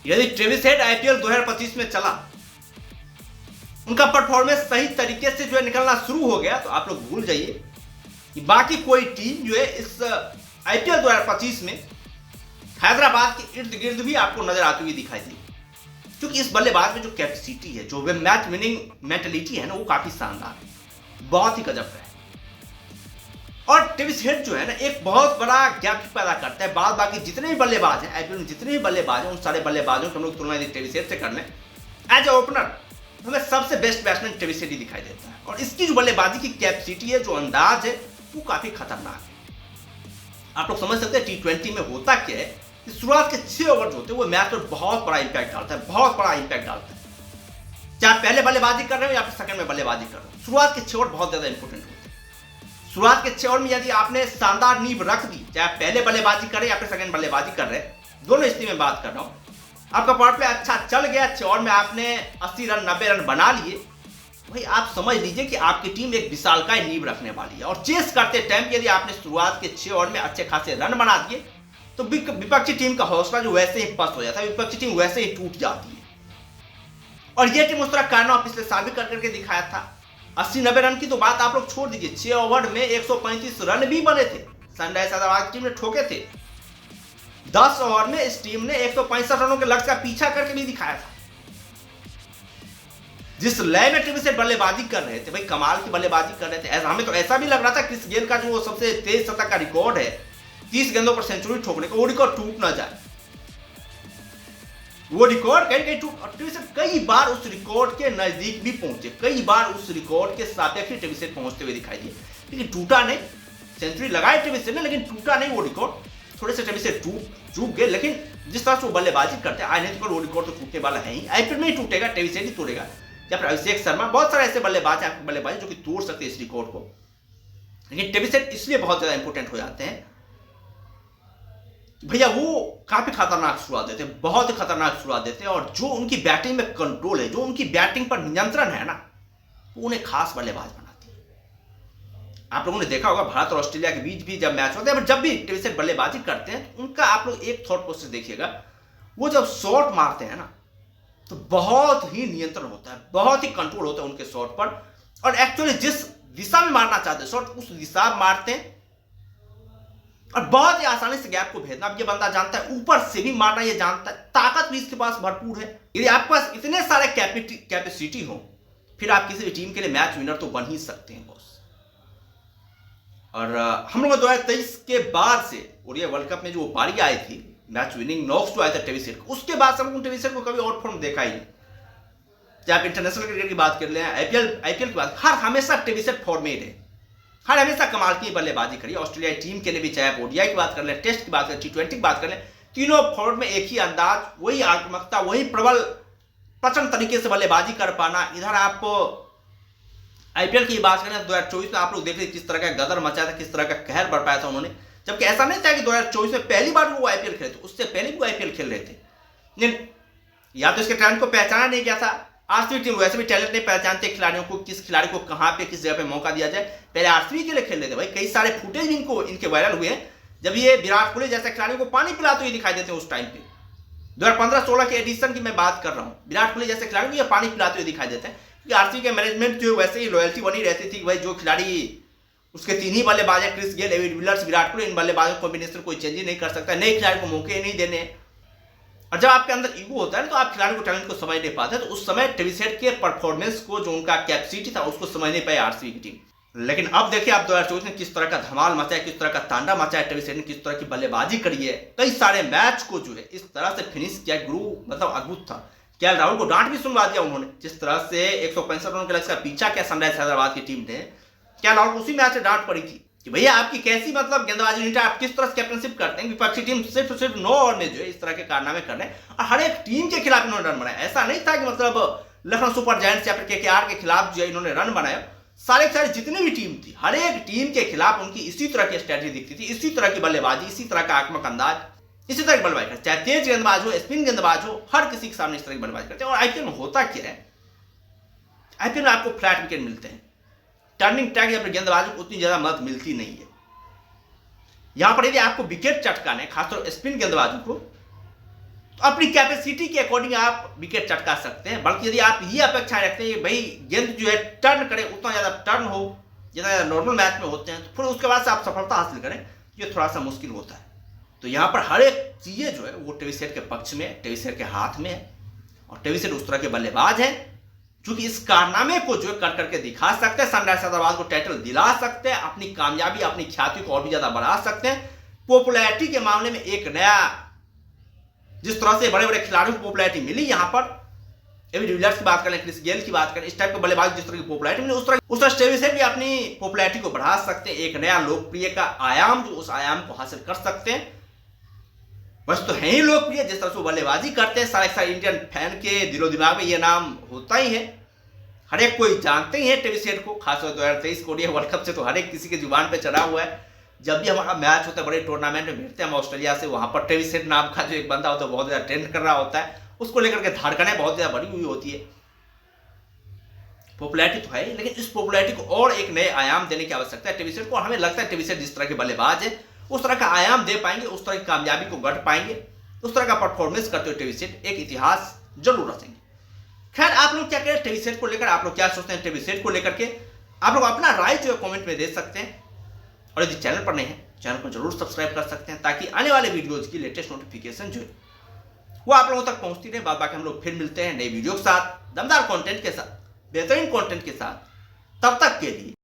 यदि Travis head IPL 2025 में चला, उनका परफॉर्मेंस सही तरीके से जो है निकलना शुरू हो गया, तो आप लोग भूल जाइए कि बाकी कोई टीम जो है इस आईपीएल 2025 में हैदराबाद के इर्द गिर्द भी आपको नजर आती हुई दिखाई दी, क्योंकि इस बल्लेबाज में जो कैपेसिटी है, जो मैच विनिंग मेंटेलिटी है ना, वो काफी शानदार है, बहुत ही गजब है। और ट्रेविस हेड जो है ना, एक बहुत बड़ा गैप पैदा करता है। बाद बाकी जितने भी बल्लेबाज हैं आईपीएल में, जितने भी बल्लेबाज हैं, उन सारे बल्लेबाजों को हम लोग तुलना यदि ट्रेविस हेड से कर लें, एज ए ओपनर हमें सबसे बेस्ट बैट्समैन ट्रेविस हेड ही दिखाई देता है। और इसकी जो बल्लेबाजी की कैपेसिटी है, जो अंदाज है, वो काफी खतरनाक है। आप लोग समझ सकते हैं T20 में होता क्या है कि शुरुआत के 6 ओवर जो होते हैं वो मैच पर बहुत बड़ा इंपैक्ट डालता है, बहुत बड़ा इंपैक्ट डालता है। चाहे पहले बल्लेबाजी कर रहे हो या फिर सेकंड में बल्लेबाजी कर रहे हो, शुरुआत के 6 ओवर बहुत ज्यादा इंपॉर्टेंट होते हैं। शुरुआत के 6 ओवर में यदि आपने शानदार नींव रख दी, चाहे पहले बल्लेबाजी करे या फिर सेकंड बल्लेबाजी कर रहे, दोनों स्थिति में बात कर रहा हूं, आपका पावर प्ले अच्छा चल गया, 6 ओवर में आपने 80 रन 90 रन बना लिए, भाई आप समझ लीजिए कि आपकी टीम एक विशालकाय नींव रखने वाली है। और चेस करते टाइम यदि आपने शुरुआत के 6 ओवर में अच्छे खासे रन बना दिए, तो विपक्षी टीम का हौसला जो वैसे ही पस्त हो जाता है, विपक्षी टीम वैसे ही टूट जाती है। और यह टीम उस तरह कारनामा पिछले साल भी करके दिखाया था। 80-90 रन की तो बात आप लोग छोड़ दीजिए, 6 ओवर में 135 रन भी बने थे, सनराइजर्स हैदराबाद की टीम ने ठोके थे। 10 ओवर में इस टीम ने 165 रनों के लक्ष्य का पीछा करके भी दिखाया था। जिस लय में ट्रेविस हेड बल्लेबाजी कर रहे थे, भाई कमाल की बल्लेबाजी कर रहे थे। हमें तो ऐसा भी लग रहा था क्रिस गेल का जो सबसे तेज शतक का रिकॉर्ड है, 30 गेंदों पर सेंचुरी ठोकने का, वो रिकॉर्ड टूट ना जाए, वो रिकॉर्ड कहीं टूट। ट्रेविस हेड कई बार उस रिकॉर्ड के नजदीक भी पहुंचे, कई बार उस रिकॉर्ड के सापेक्ष ट्रेविस हेड पहुंचते हुए दिखाई दिए, लेकिन टूटा नहीं। सेंचुरी लगाई ट्रेविस हेड ने, लेकिन टूटा नहीं वो रिकॉर्ड। थोड़े से ट्रेविस हेड चूक गए, लेकिन जिस तरह से वो बल्लेबाजी करते हैं, आज वो रिकॉर्ड तो टूटने वाला है ही, आईपीएल में ही टूटेगा, ट्रेविस हेड ही तोड़ेगा, या फिर अभिषेक शर्मा, बहुत सारे ऐसे बल्लेबाज हैं बल्लेबाजी जो कि तोड़ सकते हैं इस रिकॉर्ड को। लेकिन ट्रेविस हेड इसलिए बहुत ज्यादा इंपॉर्टेंट हो जाते हैं, भैया वो काफी खतरनाक शुरुआत देते हैं, बहुत ही खतरनाक शुरुआत देते हैं। और जो उनकी बैटिंग में कंट्रोल है, जो उनकी बैटिंग पर नियंत्रण है ना, वो उन्हें खास बल्लेबाज बनाती है। आप लोगों ने देखा होगा भारत और ऑस्ट्रेलिया के बीच भी जब मैच होता है, जब भी ट्रेविस हेड बल्लेबाजी करते हैं, तो उनका आप लोग एक थॉट प्रोसेस देखिएगा, वो जब शॉट मारते हैं ना, तो बहुत ही नियंत्रण होता है, बहुत ही कंट्रोल होता है उनके शॉट पर। और एक्चुअली जिस दिशा में मारना चाहते हैं शॉट, उस दिशा में मारते हैं, और बहुत ही आसानी से गैप को भेजना ये बंदा जानता है, ऊपर से भी मारना ये जानता है, ताकत भी इसके पास भरपूर है। यदि आपके पास इतने सारे कैपेसिटी हो, फिर आप किसी भी टीम के लिए मैच विनर तो बन ही सकते हैं बॉस। और हम लोग 2023 के बाद से ओडीआई वर्ल्ड कप में जो पारी आई थी, मैच विनिंग नॉक्स जो आया था ट्रेविस हेड को, उसके बाद से हम ट्रेविस हेड को कभी आउट फॉर्म देखा ही नहीं। चाहे आप इंटरनेशनल क्रिकेट की बात कर लें, आईपीएल की बात, हर हमेशा ट्रेविस हेड फॉर्मेट है, हर हमेशा कमाल की बल्लेबाजी करी ऑस्ट्रेलिया टीम के लिए भी। चाहे आप ओडीआई की बात कर लें, टेस्ट की बात करें, T20 की बात कर लें, तीनों फॉर्मेट में एक ही अंदाज, वही आक्रामकता, वही प्रबल प्रचंड तरीके से बल्लेबाजी कर पाना। इधर आप आईपीएल की बात करें, 2024 में आप लोग देख रहे किस तरह का गदर मचाया था, किस तरह का कहर बरपाया था उन्होंने, जबकि ऐसा नहीं था कि 2024 में पहली बार वो आईपीएल खेले थे, उससे पहले भी वो आईपीएल खेल रहे थे। लेकिन या तो इसके टैलेंट को पहचाना नहीं गया था, आरसीबी टीम वैसे भी टैलेंट नहीं पहचानते खिलाड़ियों को, किस खिलाड़ी को कहां पे किस जगह पे मौका दिया जाए। पहले आरसीबी के लिए खेल रहे थे भाई, कई सारे फुटेज इनके वायरल हुए हैं, जब ये विराट कोहली जैसे खिलाड़ियों को पानी पिलाते हुए दिखाई देते हैं उस टाइम पे। 2015-16 के एडिशन की मैं बात कर रहा हूँ, विराट कोहली जैसे खिलाड़ियों को ये पानी पिलाते हुए दिखाई देते हैं। आरसीबी के मैनेजमेंट जो वैसे ही लॉयल्टी बनी रहती थी कि भाई जो खिलाड़ी उसके 3 ही बल्लेबाज है, Chris Gayle, David Villiers, Virat Kohli, इन बल्लेबाजों कॉम्बिनेशन कोई चेंज ही नहीं कर सकता, नए खिलाड़ी को मौके नहीं देने। और जब आपके अंदर ईगो होता है तो आप खिलाड़ी को टैलेंट को समझ नहीं पाते, तो उस समय ट्रेविस हेड के परफॉर्मेंस को, जो उनका कैपेसिटी था, उसको समझ नहीं पाई आरसीबी की टीम। लेकिन अब देखिए आप 2024 में किस तरह का धमाल मचा है, किस तरह का तांडा मचा है, ट्रेविस हेड ने किस तरह की बल्लेबाजी करी है, कई सारे मैच को जो है इस तरह से फिनिश किया, गुरु मतलब अद्भुत था। केएल राहुल को डांट भी सुनवा दिया उन्होंने, जिस तरह से 165 रनों के लक्ष्य का पीछा किया सनराइजर्स हैदराबाद की टीम ने। केएल राहुल को उसी मैच से डांट पड़ी थी कि भैया आपकी कैसी मतलब गेंदबाजी यूनिट, आप किस तरह से कैप्टनशिप करते हैं, विपक्षी टीम सिर्फ 9 ओवर में जो है इस तरह के कारनामे कर रहे हैं, और हर एक टीम के खिलाफ इन्होंने रन बनाया। ऐसा नहीं था कि मतलब लखनऊ सुपर जायंट्स या फिर केकेआर के खिलाफ जो है इन्होंने रन बनाया, सारे जितनी भी टीम थी, हर एक टीम के खिलाफ उनकी इसी तरह की स्ट्रेटजी दिखती थी, इसी तरह की बल्लेबाजी, इसी तरह का आक्रामक अंदाज, इसी तरह की बल्लेबाजी करते, चाहे तेज गेंदबाज हो, स्पिन गेंदबाज हो, हर किसी के सामने इस तरह की बल्लेबाजी करते हैं। और आईपीएल में होता क्या है, आईपीएल में आपको फ्लैट विकेट मिलते हैं, टर्निंग ट्रैक या फिर गेंदबाजों को उतनी ज्यादा मदद मिलती नहीं है। यहां पर यदि आपको विकेट चटकाने, खासतौर स्पिन गेंदबाजों को, तो अपनी कैपेसिटी के अकॉर्डिंग आप विकेट चटका सकते हैं। बल्कि यदि आप ये अपेक्षा रखते हैं कि भाई गेंद जो है टर्न करे, उतना ज़्यादा टर्न हो जितना ज़्यादा नॉर्मल मैच में होते हैं, तो फिर उसके बाद से आप सफलता हासिल करें, ये थोड़ा सा मुश्किल होता है। तो यहाँ पर हर एक चीज़ें जो है वो टेविसेट के पक्ष में, टेविसेट के हाथ में है। और टेविसेट उस तरह के बल्लेबाज है जो कि इस कारनामे को जो है कर करके दिखा सकते हैं, सनराइजर्स हैदराबाद को टाइटल दिला सकते हैं, अपनी कामयाबी, अपनी ख्याति को और भी ज़्यादा बढ़ा सकते हैं। पॉपुलैरिटी के मामले में एक नया, जिस तरह से बड़े बड़े खिलाड़ियों को पॉपुलैरिटी मिली यहाँ पर, एबी डिविलियर्स की बात करें, क्रिस गेल की बात करें, इस टाइप के बल्लेबाज जिस तरह की पॉपुलैरिटी मिली, उस तरह टेविसेट भी अपनी पॉपुलैरिटी को बढ़ा सकते हैं। एक नया लोकप्रिय का आयाम, जो उस आयाम को हासिल कर सकते हैं। बस तो है ही लोकप्रिय, जिस तरह से बल्लेबाजी करते हैं, सारे इंडियन फैन के दिलो दिमाग में ये नाम होता ही है। हर एक कोई जानते ही है टेविसेट को, खासतौर 2023 कोरिया वर्ल्ड कप से तो हर एक किसी के जुबान पे चढ़ा हुआ है। जब भी हमारा मैच होता है, बड़े टूर्नामेंट में भिड़ते हैं हम ऑस्ट्रेलिया से, वहां पर टेविसेट नाम का जो एक बंदा होता है बहुत ज्यादा ट्रेंड कर रहा होता है, उसको लेकर के धड़कनें बहुत ज्यादा बढ़ी हुई होती है। पॉपुलैरिटी तो है, लेकिन इस पॉपुलैरिटी को और एक नए आयाम देने की आवश्यकता है टेविसेट को। और हमें लगता है टेविसेट जिस तरह के बल्लेबाज है उस तरह का आयाम दे पाएंगे, उस तरह की कामयाबी को गढ़ पाएंगे, उस तरह का परफॉर्मेंस करते हुए टेविसेट एक इतिहास जरूर रचेंगे। खैर, आप लोग क्या करें टेविसेट को लेकर, आप लोग क्या सोचते हैं टेविसेट को लेकर के, आप लोग अपना राय जो है कमेंट में दे सकते हैं। और यदि चैनल पर नहीं है, चैनल को जरूर सब्सक्राइब कर सकते हैं, ताकि आने वाले वीडियोज की लेटेस्ट नोटिफिकेशन जो है वो आप लोगों तक पहुंचती रहे। बाद बाकी हम लोग फिर मिलते हैं नई वीडियो के साथ, दमदार कंटेंट के साथ, बेहतरीन कंटेंट के साथ। तब तक के लिए